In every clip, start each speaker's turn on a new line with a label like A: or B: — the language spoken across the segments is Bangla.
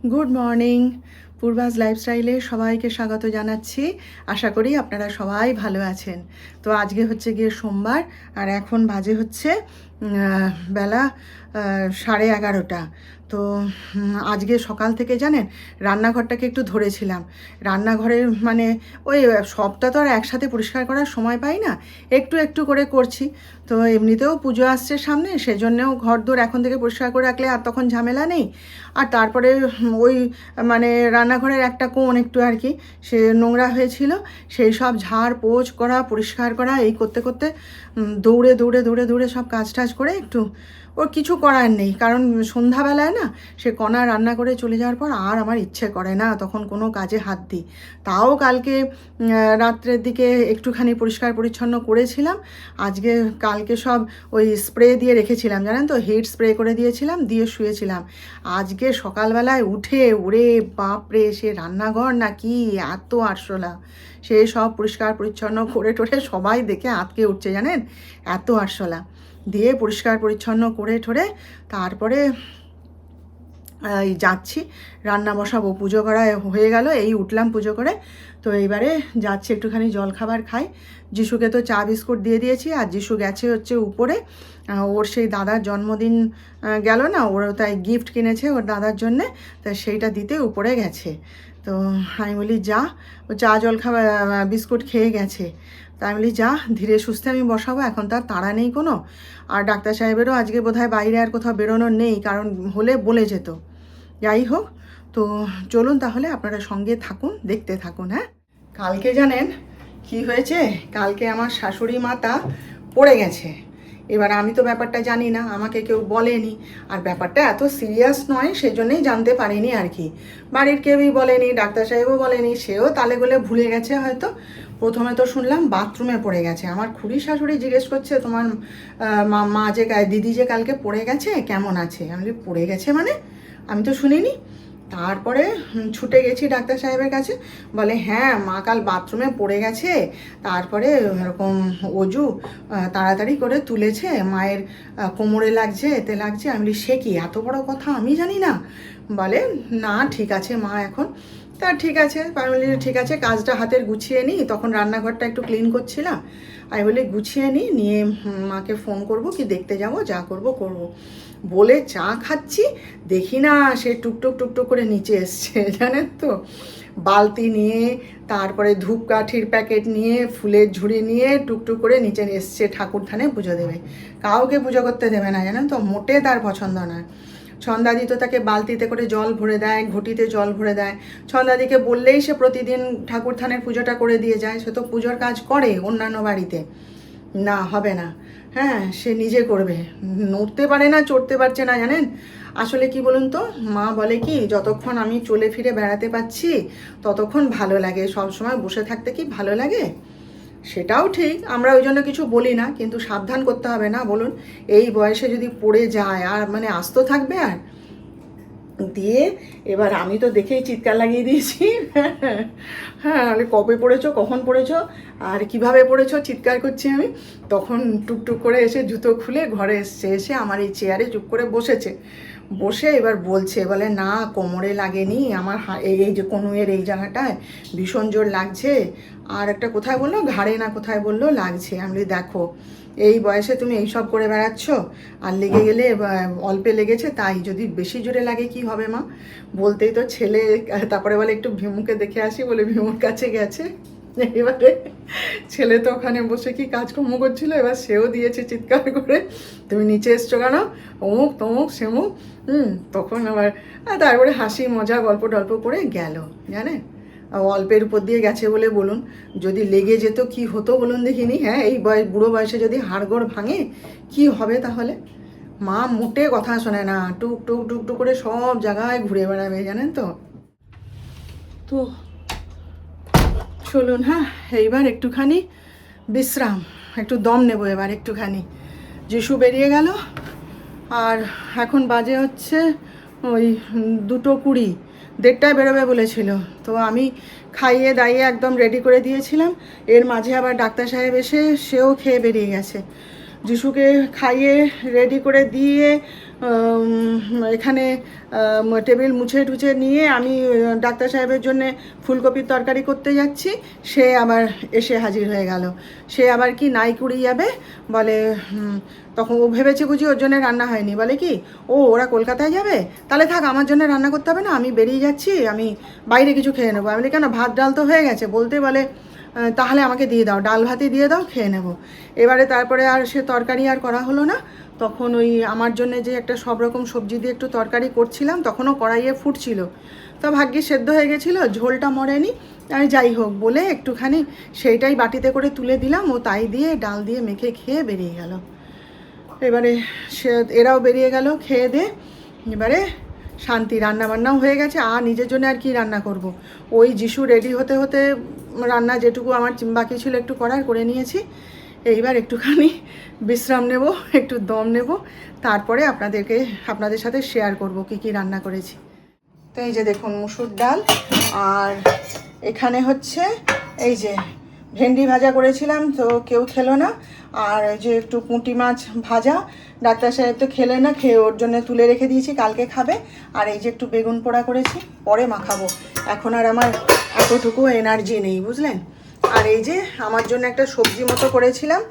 A: Good morning. পূর্বাজ লাইফস্টাইলে সবাইকে স্বাগত জানাচ্ছি। আশা করি আপনারা সবাই ভালো আছেন। তো আজকে হচ্ছে গিয়ে সোমবার, আর এখন বাজে হচ্ছে বেলা 11:30। তো আজকে সকাল থেকে জানেন রান্নাঘরটাকে একটু ধরেছিলাম। রান্নাঘরের মানে ওই সবটা তো আর একসাথে পরিষ্কার করার সময় পাই না, একটু একটু করে করছি। তো এমনিতেও পুজো আসছে সামনে, সেজন্যেও ঘরদোর এখন থেকে পরিষ্কার করে রাখলে আর তখন ঝামেলা নেই। আর তারপরে ওই মানে রান্নাঘরের একটা কোণ একটু আর কি সে নোংরা হয়েছিল, সেই সব ঝাড় পোছ করা পরিষ্কার করা এই করতে করতে দৌড়ে দৌড়ে দৌড়ে দৌড়ে সব কাজ টাজ করে একটু ওর কিছু করার নেই, কারণ সন্ধ্যাবেলায় না সে কণা রান্না করে চলে যাওয়ার পর আর আমার ইচ্ছে করে না তখন কোনো কাজে হাত দিই। তাও কালকে রাত্রের দিকে একটুখানি পরিষ্কার পরিচ্ছন্ন করেছিলাম। কালকে সব ওই স্প্রে দিয়ে রেখেছিলাম, জানেন তো, হিট স্প্রে করে দিয়েছিলাম, দিয়ে শুয়েছিলাম। আজকে সকালবেলায় উঠে ওরে বাপরে, সে রান্নাঘর নাকি এত আরশোলা, সে সব পরিষ্কার পরিচ্ছন্ন করে টোরে সবাই দেখে আঁতকে উঠছে, জানেন, এত আরশোলা। দিয়ে পরিষ্কার পরিচ্ছন্ন করে ঠোরে তারপরে এই যাচ্ছি রান্না বসাবো। পুজো করা হয়ে গেল, এই উঠলাম পুজো করে। তো এইবারে যাচ্ছি একটুখানি জলখাবার খাই। যিশুকে তো চা বিস্কুট দিয়ে দিয়েছি, আর যিশু গেছে হচ্ছে উপরে। ওর সেই দাদার জন্মদিন গেল না, ওর তাই গিফট কিনেছে ওর দাদার জন্যে, তা সেইটা দিতে উপরে গেছে। তো আমি বলি যা, ও চা জলখাবার বিস্কুট খেয়ে গেছে। তা আমি বলি যা, ধীরে সুস্থে আমি বসাবো, এখন তার তাড়া নেই কোনো। আর ডাক্তার সাহেবেরও আজকে বোধহয় বাইরে আর কোথাও বেরোনোর নেই, কারণ হলে বলে যেত। যাই হোক, তো চলুন তাহলে আপনারা সঙ্গে থাকুন, দেখতে থাকুন। হ্যাঁ, কালকে জানেন কি হয়েছে? কালকে আমার শাশুড়ি মাতা পড়ে গেছে। এবার আমি তো ব্যাপারটা জানি না, আমাকে কেউ বলেনি, আর ব্যাপারটা এত সিরিয়াস নয় সেজন্যই জানতে পারিনি আর কি। বাড়ির কেউই বলেনি, ডাক্তার সাহেবও বলেনি, সেও তালে গোলে ভুলে গেছে হয়তো। প্রথমে তো শুনলাম বাথরুমে পড়ে গেছে। আমার খুড়ি শাশুড়ি জিজ্ঞেস করছে তোমার মা যে দিদি যে কালকে পড়ে গেছে কেমন আছে। আমি বলি পড়ে গেছে মানে, আমি তো শুনিনি। তারপরে ছুটে গেছি ডাক্তার সাহেবের কাছে, বলে হ্যাঁ মা কাল বাথরুমে পড়ে গেছে, তারপরে এরকম অজু তাড়াতাড়ি করে তুলেছে, মায়ের কোমরে লাগছে এতে লাগছে। আমি বলি সে কি, এত বড় কথা আমি জানি না। বলে না ঠিক আছে মা এখন। তা ঠিক আছে, আমি বলি ঠিক আছে, কাজটা হাতের গুছিয়ে নিই, তখন রান্নাঘরটা একটু ক্লিন করছিলাম। আমি বলি গুছিয়ে নিই, নিয়ে মাকে ফোন করব কি দেখতে যাব, যা করব করব বলে চা খাচ্ছি, দেখি না সে টুকটুক টুকটুক করে নিচে এসছে, জানেন তো, বালতি নিয়ে, তারপরে ধূপকাঠির প্যাকেট নিয়ে, ফুলের ঝুড়ি নিয়ে টুকটুক করে নিচে এসছে ঠাকুর থানে পুজো দেবে। কাউকে পুজো করতে দেবে না, জানেন তো, মোটে তার পছন্দ নয়। ছন্দাদি তো তাকে বালতিতে করে জল ভরে দেয়, ঘটিতে জল ভরে দেয়। ছন্দাদিকে বললেই সে প্রতিদিন ঠাকুর থানের পুজোটা করে দিয়ে যায়, সে তো পুজোর কাজ করে অন্যান্য বাড়িতে। না হবে না, হ্যাঁ সে নিজে করবে। নড়তে পারে না, চড়তে পারছে না, জানেন। আসলে কি বলুন তো, মা বলে কি যতক্ষণ আমি চলে ফিরে বেড়াতে পাচ্ছি ততক্ষণ ভালো লাগে, সব সময় বসে থাকতে কি ভালো লাগে? সেটাও ঠিক, আমরা ওই জন্য কিছু বলি না, কিন্তু সাবধান করতে হবে না বলুন? এই বয়সে যদি পড়ে যায় আর মানে আস্ত থাকবে আর। দিয়ে এবার আমি তো দেখেই চিৎকার লাগিয়ে দিয়েছি, হ্যাঁ কবে পড়েছো, কখন পড়েছো, আর কিভাবে পড়েছো, চিৎকার করছি আমি। তখন টুকটুক করে এসে জুতো খুলে ঘরে এসছে, এসে আমার এই চেয়ারে চুপ করে বসেছে। বসে এবার বলছে, বলে না কোমরে লাগেনি, আমার এই যে কনুয়ের এই জায়গাটায় ভীষণ জোর লাগছে, আর একটা কোথায় বললো ঘাড়ে না কোথায় বললো লাগছে। আমি বলি দেখো এই বয়সে তুমি এইসব করে বেড়াচ্ছ, আর লেগে গেলে অল্পে লেগেছে তাই, যদি বেশি জোরে লাগে কি হবে মা? বলতেই তো ছেলে তারপরে বলে একটু ভীমুকে দেখে আসি, বলে ভীমুর কাছে গেছে। এবারে ছেলে তো ওখানে বসে কি কাজকর্ম করছিল, এবার সেও দিয়েছে চিৎকার করে, তুমি নিচে এসছো কেন, অমুক তমুক সেমুক। তখন আবার তারপরে হাসি মজা গল্প টল্প করে গেল, জানে। অল্পের উপর দিয়ে গেছে বলে বলুন, যদি লেগে যেত কি হতো বলুন দেখিনি? হ্যাঁ এই বুড়ো বয়সে যদি হাড়গোড় ভাঙে কি হবে তাহলে? মা মোটে কথা শোনে না, টুক টুক টুক টুক করে সব জায়গায় ঘুরে বেড়াবে, জানেন তো। তো চলুন, হ্যাঁ এইবার একটুখানি বিশ্রাম, একটু দম নেবো এবার একটুখানি। যিশু বেরিয়ে গেল, আর এখন বাজে হচ্ছে ওই 2:20, 1:30টায় বেরোবে বলেছিল। তো আমি খাইয়ে দাইয়ে একদম রেডি করে দিয়েছিলাম। এর মাঝে আবার ডাক্তার সাহেব এসে সেও খেয়ে বেরিয়ে গেছে। যিশুকে খাইয়ে রেডি করে দিয়ে এখানে টেবিল মুছে টুছে নিয়ে আমি ডাক্তার সাহেবের জন্যে ফুলকপির তরকারি করতে যাচ্ছি, সে আবার এসে হাজির হয়ে গেল। সে আবার কি নাই কুড়িয়ে যাবে বলে, তখন ও ভেবেছে বুঝি ওর জন্য রান্না হয়নি, বলে কি ওরা কলকাতায় যাবে, তাহলে থাক আমার জন্য রান্না করতে হবে না, আমি বেরিয়ে যাচ্ছি, আমি বাইরে কিছু খেয়ে নেবো। আমি কেন, ভাত ডাল তো হয়ে গেছে, বলতে বলে তাহলে আমাকে দিয়ে দাও, ডাল ভাতই দিয়ে দাও, খেয়ে নেব। এবারে তারপরে আর সে তরকারি আর করা হলো না। তখন ওই আমার জন্য যে একটা সব রকম সবজি দিয়ে একটু তরকারি করছিলাম, তখনও কড়াইয়ে ফুটছিল, তো ভাগ্যে সেদ্ধ হয়ে গেছিলো, ঝোলটা মরেনি। আর যাই হোক বলে একটুখানি সেইটাই বাটিতে করে তুলে দিলাম, ও তাই দিয়ে ডাল দিয়ে মেখে খেয়ে বেরিয়ে গেল। এবারে এরাও বেরিয়ে গেল খেয়ে দিয়ে। এবারে শান্তি, রান্নাবান্নাও হয়ে গেছে, আর নিজের জন্য আর কি রান্না করব। ওই যিশু রেডি হতে হতে রান্না যেটুকু আমার বাকি ছিল একটু করে নিয়েছি। এইবার একটুখানি বিশ্রাম নেব, একটু দম নেব, তারপরে আপনাদের সাথে শেয়ার করব কি কি রান্না করেছি। তো এই যে দেখুন মুসুর ডাল, আর এখানে হচ্ছে এই যে ভেন্ডি ভাজা করেছিলাম, তো কেউ খেলো না। আর এই যে একটু পুঁটি মাছ ভাজা, ডাক্তার সাহেব তো খেলে না, খেয়ে ওর জন্য তুলে রেখে দিয়েছি, কালকে খাবে। আর এই যে একটু বেগুন পোড়া করেছি, পরে মাখাবো, এখন আর আমার এতটুকু এনার্জি নেই, বুঝলেন। আর এই যে আমার জন্য একটা সবজি মতো করেছিলাম,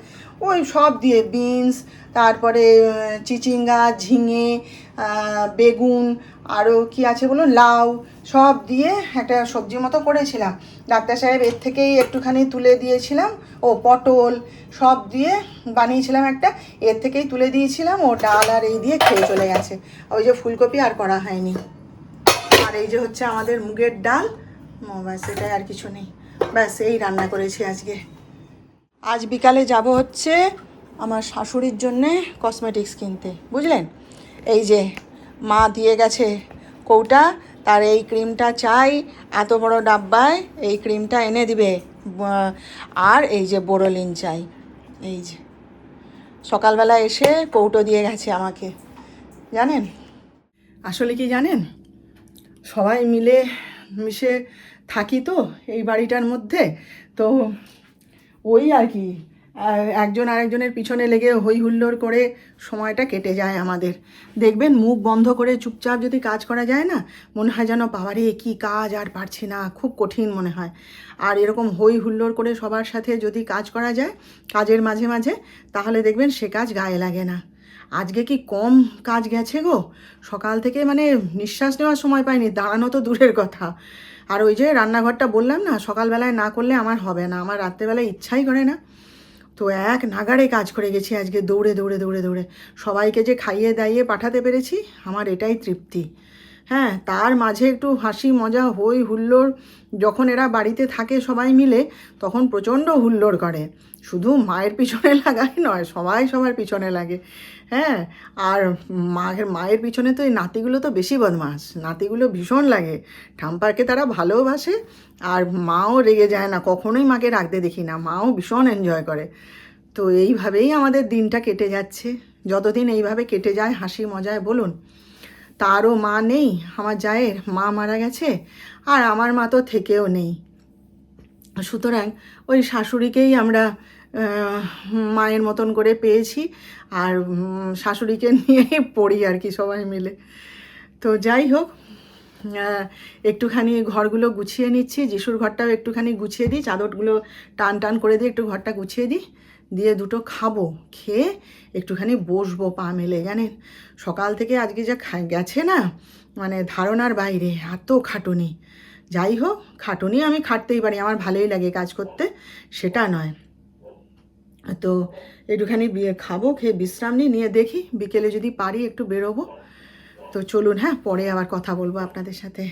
A: ওই সব দিয়ে বিনস, তারপরে চিচিঙ্গা, ঝিঙে, বেগুন, আরও কি আছে বলুন, লাউ, সব দিয়ে একটা সবজি মতো করেছিলাম। ডাক্তার সাহেব এর থেকেই একটুখানি তুলে দিয়েছিলাম, পটল সব দিয়ে বানিয়েছিলাম একটা, এর থেকেই তুলে দিয়েছিলাম, ও ডাল আর এই দিয়ে খেয়ে চলে গেছে। ওই যে ফুলকপি আর করা হয়নি। আর এই যে হচ্ছে আমাদের মুগের ডাল, ব্যাস, এটাই, আর কিছু নেই, ব্যাস এই রান্না করেছি আজকে। আজ বিকালে যাব হচ্ছে আমার শাশুড়ির জন্যে কসমেটিক্স কিনতে, বুঝলেন। এই যে মা দিয়ে গেছে কৌটা, তার এই ক্রিমটা চাই, এত বড় ডাব্বায় এই ক্রিমটা এনে দিবে, আর এই যে বোরোলিন চাই। এই যে সকালবেলা এসে কৌটো দিয়ে গেছে আমাকে, জানেন। আসলে কি জানেন, সবাই মিলে মিশে থাকি তো এই বাড়িটার মধ্যে, তো ওই আর কি একজন আরেকজনের পিছনে লেগে হই হুল্লোড় করে সময়টা কেটে যায় আমাদের। দেখবেন মুখ বন্ধ করে চুপচাপ যদি কাজ করা যায় না, মনে হয় যেন বাবারে কী কাজ, আর পারছি না, খুব কঠিন মনে হয়। আর এরকম হই হুল্লোড় করে সবার সাথে যদি কাজ করা যায় কাজের মাঝে মাঝে, তাহলে দেখবেন সে কাজ গায়ে লাগে না। আজকে কি কম কাজ গেছে গো, সকাল থেকে মানে নিঃশ্বাস নেওয়ার সময় পাইনি, দাঁড়ানো তো দূরের কথা। আর ওই যে রান্নাঘরটা বললাম না, সকালবেলায় না করলে আমার হবে না, আমার রাত্রেবেলায় ইচ্ছাই করে না। তো এক নাগাড়ে কাজ করে গেছি আজকে, দৌড়ে দৌড়ে দৌড়ে দৌড়ে সবাইকে যে খাইয়ে দাইয়ে পাঠাতে পেরেছি, আমার এটাই তৃপ্তি। হ্যাঁ, তার মাঝে একটু হাসি মজা হই হুল্লোড়, যখন এরা বাড়িতে থাকে সবাই মিলে, তখন প্রচণ্ড হুল্লোড় করে। শুধু মায়ের পিছনে লাগাই নয়, সবাই সবার পিছনে লাগে। হ্যাঁ, আর মায়ের পিছনে তো এই নাতিগুলো তো বেশি বদমাস, নাতিগুলো ভীষণ লাগে, ঠাম্পাকে তারা ভালোবাসে, আর মাও রেগে যায় না, কখনোই মাকে রাখতে দেখি না, মাও ভীষণ এনজয় করে। তো এইভাবেই আমাদের দিনটা কেটে যাচ্ছে, যতদিন এইভাবে কেটে যায় হাসি মজায় বলুন। তারও মা নেই, আমার জায়ের মা মারা গেছে, আর আমার মা তো থেকেও নেই, সুতরাং ওই শাশুড়িকেই আমরা মায়ের মতন করে পেয়েছি, আর শাশুড়িকে নিয়েই পড়ি আর কি সবাই মিলে। তো যাই হোক, একটুখানি ঘরগুলো গুছিয়ে নিচ্ছি, যিশুর ঘরটাও একটুখানি গুছিয়ে দিই, চাদরগুলো টান টান করে দিই, একটু ঘরটা গুছিয়ে দিই, দিয়ে দুটো খাবো, খেয়ে একটুখানি বসবো পা মেলে। জানেন, সকাল থেকে আজকে যা গেছে না, মানে ধারণার বাইরে, এত খাটুনি। যাই হোক, খাটুনি আমি খাটতেই পারি, আমার ভালোই লাগে কাজ করতে, সেটা নয়। তো একটুখানি খাবো, খেয়ে বিশ্রাম নিয়ে দেখি বিকেলে যদি পারি একটু বেরোবো। তো চলুন, হ্যাঁ, পরে আবার কথা বলবো আপনাদের সাথে।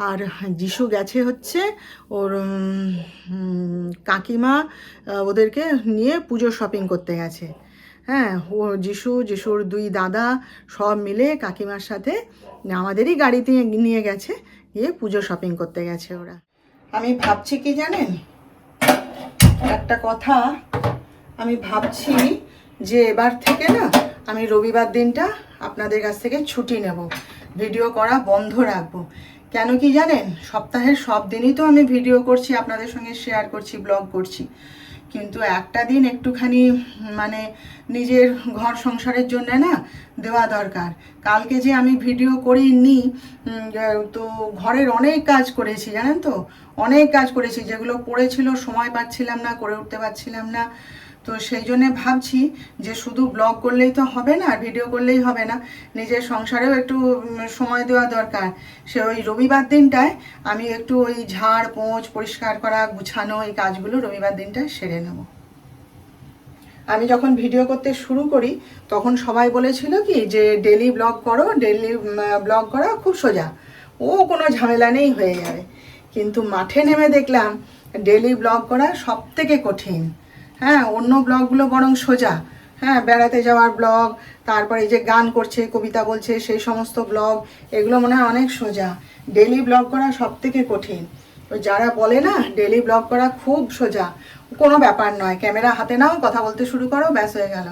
A: আর যিশু গেছে হচ্ছে ওর কাকিমা ওদেরকে নিয়ে পুজোর শপিং করতে গেছে। হ্যাঁ, ও যিশুর দুই দাদা সব মিলে কাকিমার সাথে আমাদেরই গাড়িতে নিয়ে গেছে, গিয়ে পুজো শপিং করতে গেছে ওরা। আমি ভাবছি কি জানেন, একটা কথা আমি ভাবছি যে এবার থেকে না আমি রবিবার দিনটা আপনাদের কাছ থেকে ছুটি নেব, ভিডিও করা বন্ধ রাখবো। কেন কি জানেন, সপ্তাহের সব দিনই তো আমি ভিডিও করছি, আপনাদের সঙ্গে শেয়ার করছি, ব্লগ করছি, কিন্তু একটা দিন একটুখানি মানে নিজের ঘর সংসারের জন্য না দেওয়া দরকার। কালকে যে আমি ভিডিও করিনি, তো ঘরের অনেক কাজ করেছি জানেন তো, অনেক কাজ করেছি, যেগুলো পড়েছিল সময় পাচ্ছিলাম না, করে উঠতে পারছিলাম না। তো সেই জন্যে ভাবছি যে শুধু ব্লগ করলেই তো হবে না, ভিডিও করলেই হবে না, নিজের সংসারেও একটু সময় দেওয়া দরকার। সে ওই রবিবার দিনটায় আমি একটু ওই ঝাড় পোঁছ, পরিষ্কার করা, গুছানো, এই কাজগুলো রবিবার দিনটায় সেরে নেব। আমি যখন ভিডিও করতে শুরু করি তখন সবাই বলেছিল কি যে ডেলি ব্লগ করো, ডেলি ব্লগ করা খুব সোজা, ও কোনো ঝামেলা নেই, হয়ে যাবে। কিন্তু মাঠে নেমে দেখলাম ডেলি ব্লগ করা সব থেকে কঠিন। হ্যাঁ, অন্য ব্লগগুলো বরং সোজা, হ্যাঁ, বেড়াতে যাওয়ার ব্লগ, তারপরে যে গান করছে, কবিতা বলছে, সেই সমস্ত ব্লগ, এগুলো মনে হয় অনেক সোজা। ডেলি ব্লগ করা সব থেকে কঠিন। তো যারা বলে না ডেলি ব্লগ করা খুব সোজা, কোনো ব্যাপার নয়, ক্যামেরা হাতে নাও, কথা বলতে শুরু করো, ব্যাস হয়ে গেল,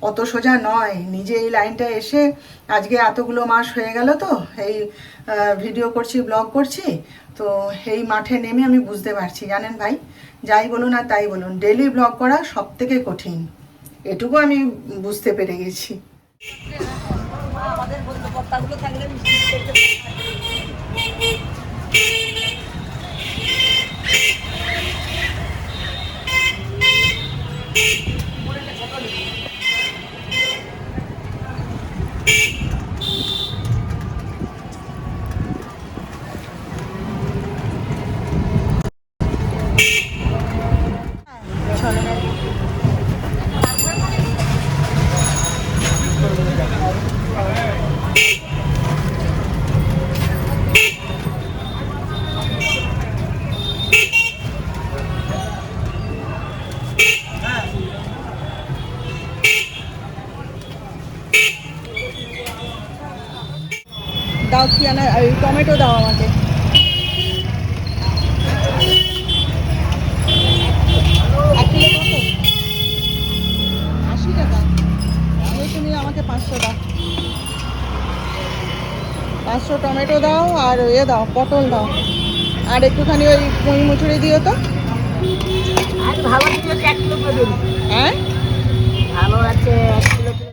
A: অত সোজা নয়। নিজে এই লাইনটা এসে আজকে এতগুলো মাস হয়ে গেল তো এই ভিডিও করছি, ব্লগ করছি, তো এই মাঠে নেমে আমি বুঝতে পারছি, জানেন ভাই, যাই বলুন আর তাই বলুন, ডেলি ব্লগ করা সব থেকে কঠিন, এটুকু আমি বুঝতে পেরে গেছি। দাও কি আনা, ওই টমেটো দাও আমাকে। এক কিলো কত? 80 টাকা। তাহলে তুমি আমাকে 500 দাও, 500 টমেটো দাও, আর দাও পটল দাও, আর একটুখানি ওই পুঁই মুচুরি দিও তো। হ্যাঁ, ভালো আছে।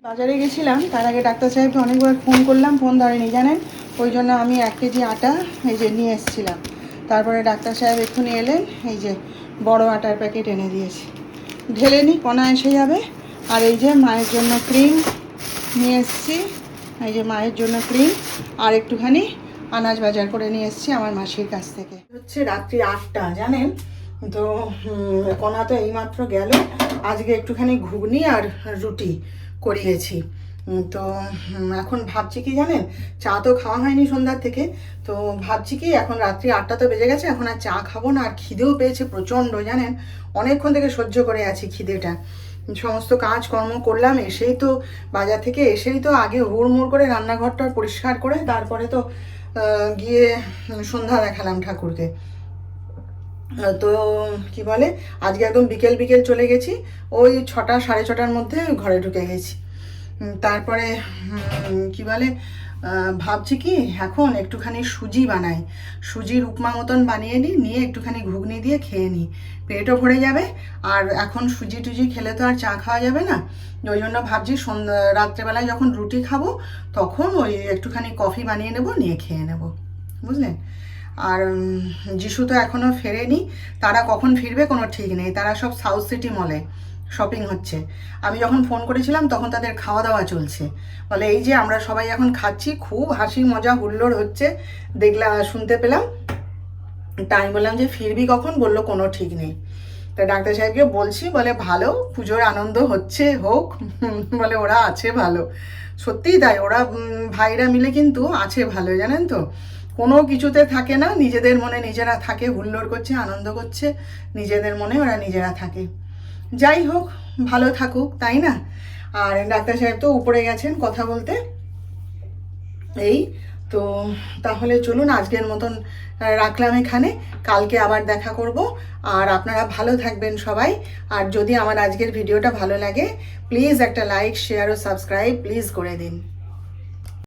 A: বাজারে গেছিলাম, তার আগে ডাক্তার সাহেবকে অনেকবার ফোন করলাম, ফোন ধরেনি জানেন, ওই জন্য আমি 1 কেজি আটা এই যে নিয়ে এসেছিলাম। তারপরে ডাক্তার সাহেব এক্ষুনি এলেন, এই যে বড় আটার প্যাকেট এনে দিয়েছি, ঢেলে নিই, কণা এসে যাবে। আর এই যে মায়ের জন্য ক্রিম নিয়ে এসেছি, এই যে মায়ের জন্য ক্রিম, আর একটুখানি আনাজ বাজার করে নিয়ে এসেছি আমার মাসির কাছ থেকে। হচ্ছে রাত্রি 8টা জানেন তো, কণা তো এইমাত্র গেল। আজকে একটুখানি ঘুগনি আর রুটি করিয়েছি। তো এখন ভাবছি কি জানেন, চা তো খাওয়া হয়নি সন্ধ্যার থেকে, তো ভাবছি কি এখন রাত্রি 8টা তো বেজে গেছে, এখন আর চা খাবো না, আর খিদেও পেয়েছে প্রচণ্ড জানেন, অনেকক্ষণ থেকে সহ্য করে আছি খিদেটা। সমস্ত কাজকর্ম করলাম, এসেই তো বাজার থেকে এসেই তো আগে হুড়মুড় করে রান্নাঘরটা পরিষ্কার করে তারপরে তো গিয়ে সন্ধ্যা দেখালাম ঠাকুরকে। তো কি বলে, আজকে একদম বিকেল বিকেল চলে গেছি, ওই 6টা 6:30টার মধ্যে ঘরে ঢুকে গেছি। তারপরে কি বলে, ভাবছি কি এখন একটুখানি সুজি বানাই, সুজির উপমা মতন বানিয়ে নিই, নিয়ে একটুখানি ঘুগনি দিয়ে খেয়ে নিই, পেটও ভরে যাবে। আর এখন সুজি টুজি খেলে তো আর চা খাওয়া যাবে না, ওই জন্য ভাবছি রাত্রেবেলায় যখন রুটি খাবো তখন ওই একটুখানি কফি বানিয়ে নেব, নিয়ে খেয়ে নেব, বুঝলেন। আর যিশু তো এখনও ফেরেনি, তারা কখন ফিরবে কোনো ঠিক নেই, তারা সব সাউথ সিটি মলে শপিং হচ্ছে। আমি যখন ফোন করেছিলাম তখন তাদের খাওয়া দাওয়া চলছে, বলে এই যে আমরা সবাই এখন খাচ্ছি, খুব হাসি মজা হুল্লোড় হচ্ছে, দেখলাম শুনতে পেলাম। তাই আমি বললাম যে ফিরবি কখন, বললো কোনো ঠিক নেই। তা ডাক্তার সাহেবকে বলছি, বলে ভালো, পুজোর আনন্দ হচ্ছে, হোক, বলে ওরা আছে ভালো। সত্যিই তাই, ওরা ভাইরা মিলে কিন্তু আছে ভালো, জানেন তো, কোনো কিছুতে থাকে না, নিজেদের মনে নিজেরা থাকে, হুল্লোড় করছে, আনন্দ করছে, নিজেদের মনে ওরা নিজেরা থাকে। যাই হোক, ভালো থাকুক, তাই না। আর ডাক্তার সাহেব তো উপরে গেছেন কথা বলতে। এই তো তাহলে চলুন আজকের মতন রাখলাম এখানে, কালকে আবার দেখা করব। আর আপনারা ভালো থাকবেন সবাই। আর যদি আমার আজকের ভিডিওটা ভালো লাগে প্লিজ একটা লাইক, শেয়ার ও সাবস্ক্রাইব প্লিজ করে দিন।